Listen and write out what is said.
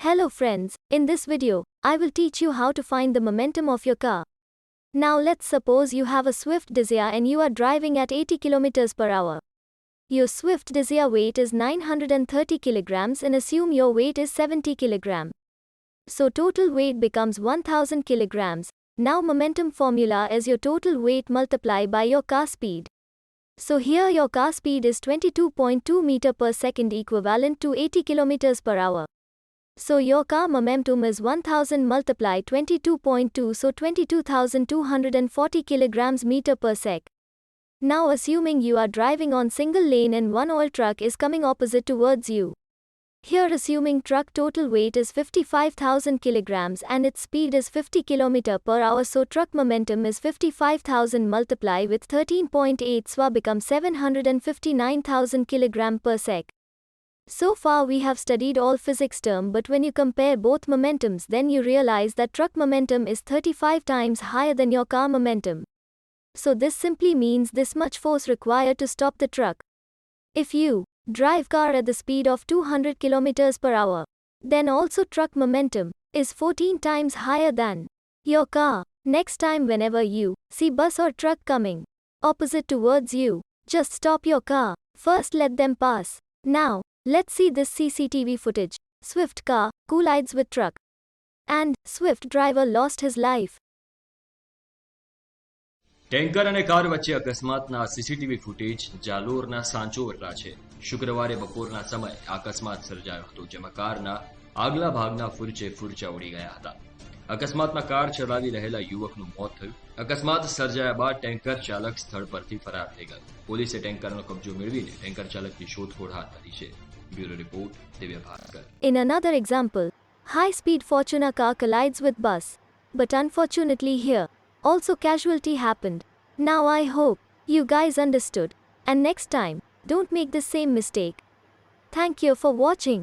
Hello friends, in this video, I will teach you how to find the momentum of your car. Now let's suppose you have a Swift Desire and you are driving at 80 km per hour. Your Swift Desire weight is 930 kg and assume your weight is 70 kg. So total weight becomes 1000 kg. Now momentum formula is your total weight multiplied by your car speed. So here your car speed is 22.2 meter per second equivalent to 80 km per hour. So your car momentum is 1000 multiplied 22.2, so 22,240 kilograms meter per sec. Now assuming you are driving on single lane and one oil truck is coming opposite towards you. Here assuming truck total weight is 55,000 kilograms and its speed is 50 km per hour, so truck momentum is 55,000 multiplied with 13.8, so becomes 759,000 kilogram per sec. So far we have studied all physics term, but when you compare both momentums then you realize that truck momentum is 35 times higher than your car momentum. So this simply means this much force required to stop the truck. If you drive car at the speed of 200 km per hour, then also truck momentum is 14 times higher than your car. Next time whenever you see bus or truck coming opposite towards you, just stop your car. First let them pass. Now, let's see this CCTV footage. Swift car collides with truck. And Swift driver lost his life. Tanker અને car વચ્ચે અકસ્માતના CCTV footage જાલોરના સાંચોવટના છે. શુક્રવારે બપોરના સમયે અકસ્માત સર્જાયો હતો, જેમાં કારના આગલા ભાગના ફૂરચે ઉડી ગયા હતા. અકસ્માતમાં કાર ચલાવી રહેલા યુવકનું મોત થયું. અકસ્માત સર્જાયા બાદ ટેન્કર ચાલક સ્થળ પરથી ફરાર થઈ ગયો. પોલીસે ટેન્કરનો કબજો મેળવીને ટેન્કર ચાલકની શોધખોળ હાથ ધરી છે. Bureau report Divya Bhaskar. In another example, high-speed Fortuner car collides with bus. But unfortunately here, also casualty happened. Now I hope you guys understood. And next time, don't make the same mistake. Thank you for watching.